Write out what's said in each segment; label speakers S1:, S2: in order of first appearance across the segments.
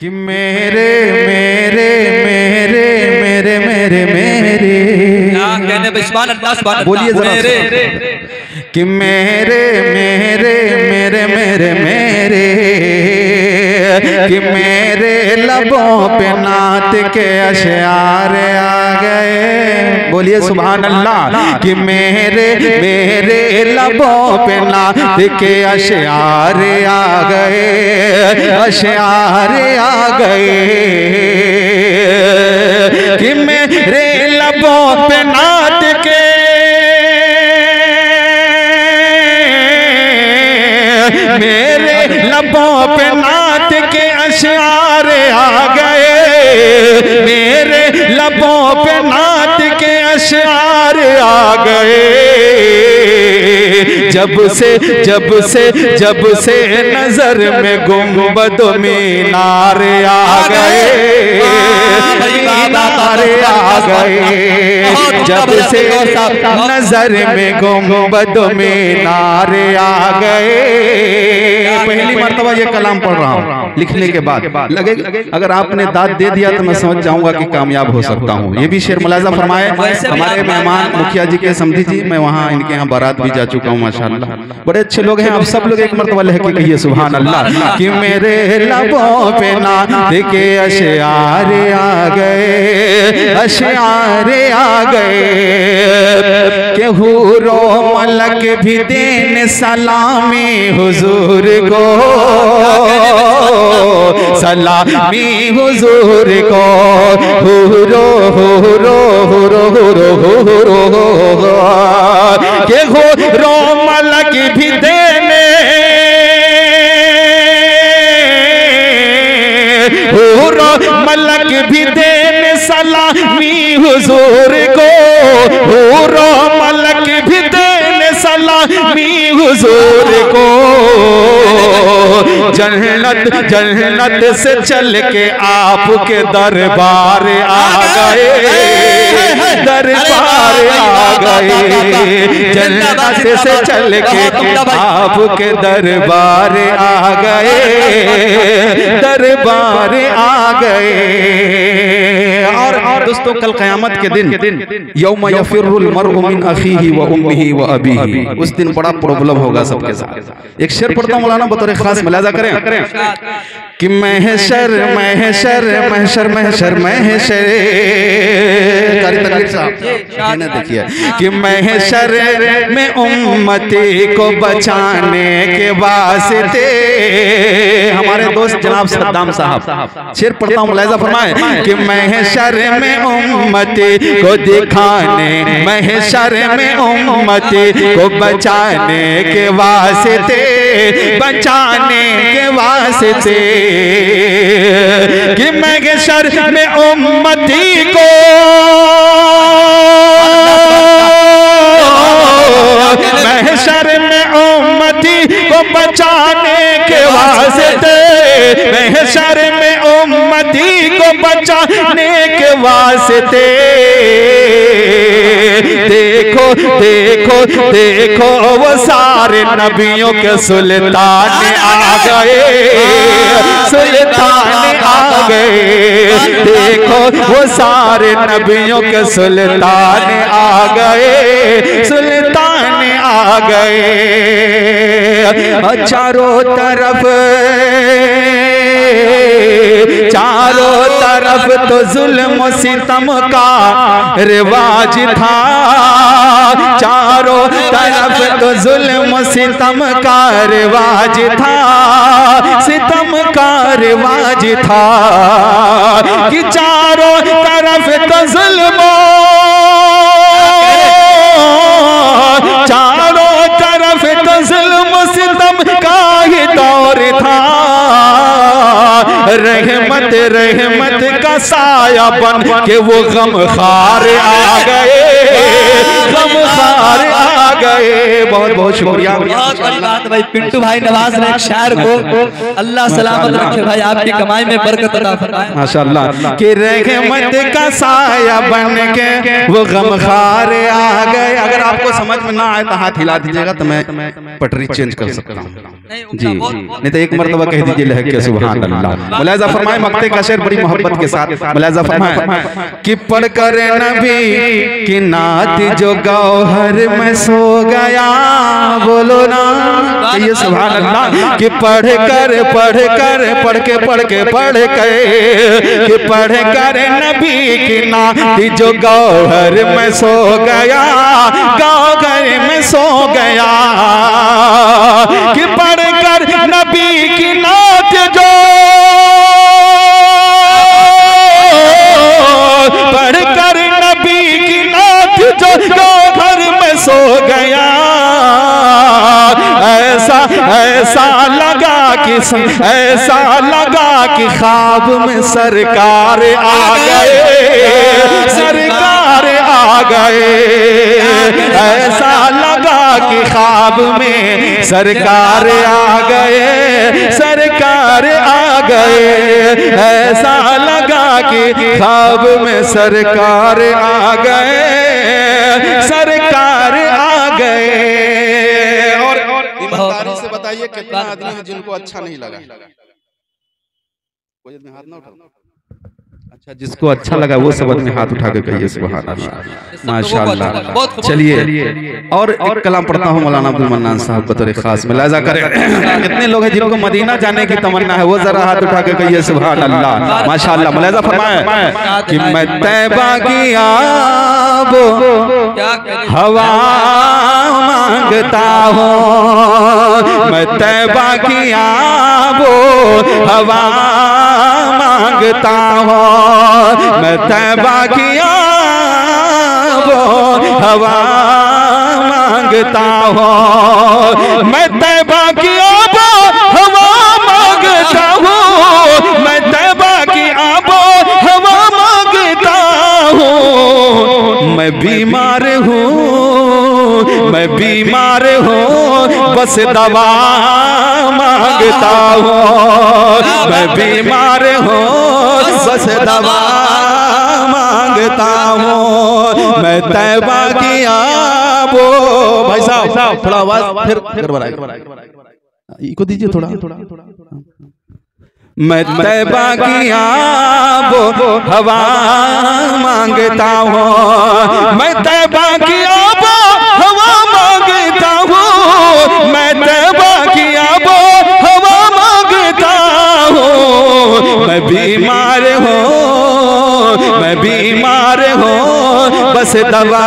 S1: कि मेरे मेरे मेरे मेरे मेरे मेरे बोलिए जरा कि मेरे मेरे मेरे मेरे मेरे कि मेरे लबों पे नात के अशआर आ गए। बोलिए सुभान अल्लाह। कि मेरे मेरे लबों पे नात के अशआर आ गए, अशआर आ गए। कि मेरे लबों पे नात के मेरे लबों पे नात के अशआर आ गए, मेरे लबों पे नात के अशआर आ गए। जब से नजर में गुंबद मीनार आ गए, मीनार आ गए। जब से नजर में गुंबद मीनार आ गए। पहली मर्तबा ये कलाम पढ़ रहा हूँ लिखने के बाद। लगे अगर आपने दाद दे दिया तो मैं समझ जाऊंगा कि कामयाब हो सकता हूँ। ये भी शेर मुलाजा फरमाए हमारे मेहमान मुखिया जी के समधी जी। मैं वहाँ इनके यहाँ बारात भी जा चुका हूँ माशाल्लाह। बड़े अच्छे लोग हैं। आप सब लोग एक मर्तबा लहके कहिए सुभान अल्लाह। कि मेरे लबों पे नात के अशआर आ गए, अशआर आ गए। के हूरो मलक भी देने सलामी हुजूर को, सलामी हुजूर को। हुरो हुरो हुरो हुरो हुरो के हूरो मलक भी देने, हुरो मलक भी देने सलामी हुजूर को, हुरो मलक भी देने सलामी हुजूर को। जन्नत से चल के आपके दरबार आ गए, दरबार आ गए। जन्नत से चल के आपके दरबार आ गए, दरबार आ गए। और दोस्तों कल क़यामत के दिन यौम यफिरुल मरउ मिन अखीही व उम्मिही व अबीही, उस दिन बड़ा प्रॉब्लम होगा सबके साथ। एक शेर पढ़ता हूँ मौलाना बतौर खास मुलाजा करें। कि महशर महशर महशर महशर महशर, देखिए कि महशर में उम्मती को बचाने के वास्ते, हमारे दोस्त जनाब सद्दाम साहब शेर पढ़ता हूँ मुलाजा फरमाए। कि महशर में उम्मती को दिखाने, महशर में उम्मती को बचाने के वास्ते, बचाने के वास्ते। कि महशर में उम्मती को, महशर में उम्मती को बचाने के वास्ते, महशर में उम्मती को बचाने के वास्ते। देखो देखो देखो वो सारे नबियों के सुल्तान आ गए, सुल्तान आ गए। देखो वो सारे नबियों के सुल्तान आ गए, सुल्तान आ गए। चारों तरफ, चारों तरफ तो जुल्म सितम का रिवाज था, चारों तरफ तो जुल्म सितम का रिवाज था, सितम का रिवाज था। कि चारों तरफ तो जुल्म, चारों तरफ तो जुल्म सितम का ही दौर था। रहमत रहमत का साया बन के वो गमखार आ गए, गमखार आ गए। बहुत बहुत शुक्रिया।
S2: बहुत बड़ी बात भाई, पिंटू भाई नवाज ने शायर को अल्लाह सलामत रखे भाई, आपकी कमाई में बरकत अता फरमाए
S1: माशाअल्लाह। कि रहमत का साया बन के वो गमखार आ गए। अगर आपको समझ में ना आए तो हाथ हिला दीजिएगा, तो मैं पटरी चेंज कर सकता हूँ जी, नहीं तो एक मरतबा कह दीजिए लहके सुभान अल्लाह। मुलाजा फरमाए मक्ते का शेर बड़ी मोहब्बत के साथ मुलाजा फरमाए कि पढ़ कर नबी की नात जो गौहर में सो गया, बोलो ना ये सुभान अल्लाह। कि पढ़ कर नबी की नात जो गौहर में सो गया, गौहर में सो गया। कि पढ़ कर नबी की नात जो, पढ़ कर नबी की नात जो गौहर में सो गया। ऐसा लगा कि ख्वाब में सरकार आ गए, सरकार आ गए। ऐसा लगा कि ख्वाब में सरकार आ गए, सरकार आ गए। ऐसा लगा कि ख्वाब में सरकार आ गए, सरकार आ गए। और ईमानदारी से बताइए कितना आदमी है जिनको अच्छा नहीं लगा? कोई आदमी हाथ ना उठाओ। अच्छा, जिसको अच्छा लगा वो सब आदमी हाथ उठा के कहिए सुभान अल्लाह माशाअल्लाह। चलिए और एक कलाम पढ़ता हूँ मौलाना अब्दुल मन्नान साहब बतौर खास मुलाजा करें। कितने लोग हैं जिनको मदीना जाने की तमन्ना है, वो जरा हाथ उठा के कहिए सुभान अल्लाह माशाअल्लाह। मुलाजा फरमाए कि मैं तैबा की आब हवा मांगता हूँ, मैं तैबा की आब हवा मांगता हूँ, मैं तैबा की आब हवा मांगता हूँ, मैं तैबा की आब हवा मांगता हूँ, मैं तैबा की आब हवा मांगता हूँ। मैं बीमार हूँ, मैं बीमार हूँ, बस दवा मांगता हूँ। मैं बीमार हूँ, बस दवा मांगता हूँ। मैं तैबा की आब, भाई साहब थोड़ा आवाज फिर इको दीजिए थोड़ा। मैं तैबा की आब हवा मांगता हूँ, मैं तैबा की आब हवा मांगता हूँ, मैं तैबा की आब हवा मांगता हूँ। मैं बीमार हूँ, मैं बीमार हूँ, बस दवा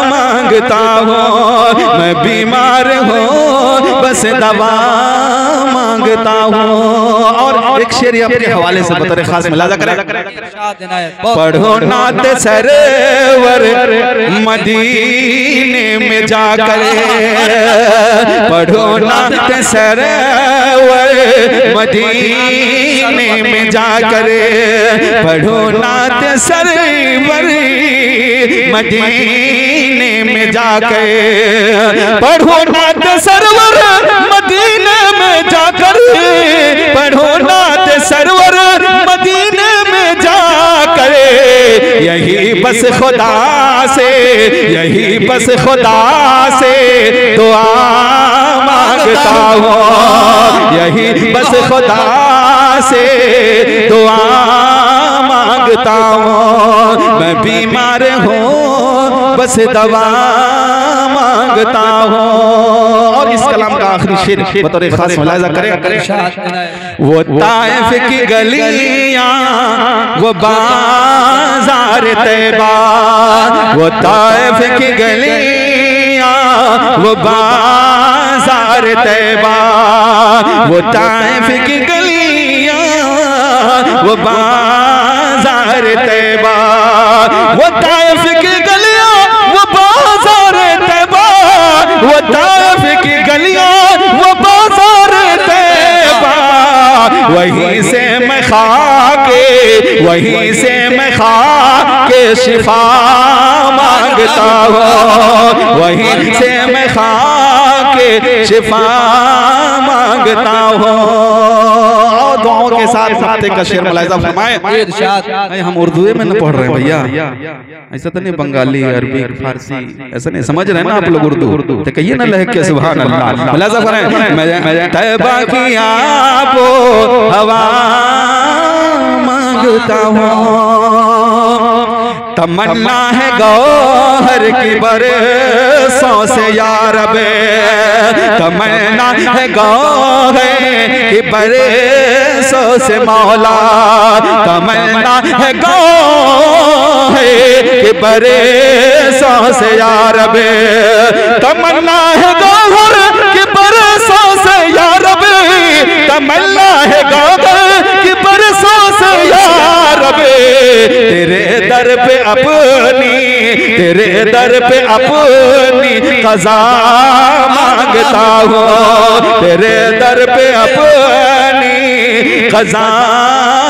S1: मांगता हूँ। मैं बीमार हूँ, बस दवा मांगता हूँ। और एक शेर अपने हवाले से बतौर खास मुलाजा करें। पढ़ो नात सरवर मदीने में जाकर, पढ़ो नात सरवर मदीने में जाकर, पढ़ो नात सरवर मदीने में जाकर, पढ़ो नात सरवर मदीने में जाकर, पढ़ो नात सरवर मदीने में जाकर। यही बस खुदा से, यही बस खुदा से दुआ मांगता हूँ, यही बस खुदा से दुआ मांगता हूँ। मैं बीमार हूँ, बस दवा मांगता हूँ। और इस कलाम का आखिरी शेर बतौर खास मुलाजा करें। वो ताइफ की गलियां, वो बाजार तैबा, वो ताइफ की गलियां, वो बाजार तैबा, वो ताइफ की गलियां, वो बाजार तैबा, वो ताइफ की गलियां, वो बाजार तैबा, वो ताइफ की गलियां, वो बाजार तैबा। वहीं से मैं खा के, वहीं से मैं खा के शिफा मांग मांगता हूँ, वहीं से मैं खा के शिफा मांगता हूँ। दुआओं के साथ साथ का शेर मुलाहिजा फरमाए।
S2: इरशाद।
S1: हम उर्दू में न पढ़ रहे हैं भैया, ऐसा तो नहीं बंगाली अरबी फारसी ऐसा नहीं समझ रहे हैं ना आप लोग उर्दू, तो कहिए ना लहक के सुभान अल्लाह। मुलाहिजा फरमाए। मैं तैबा की आबो हवा मांगता हूँ, तमन्ना है गौहर की बरसों से या रबे, तमन्ना है गौहर की बरसों से मौला, तमन्ना है गौहर की बरसों से या रबे, तमन्ना है गौहर की बरसों से या रबे, तमन्ना है गौहर की बरसों से या रबे। तेरे दर पे अपनी, तेरे दर पे अपनी क़ज़ा मांगता हूँ, तेरे दर पे अपनी क़ज़ा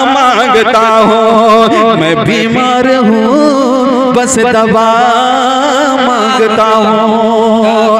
S1: मांगता हूँ। मैं बीमार हूँ बस दवा मांगता हूँ।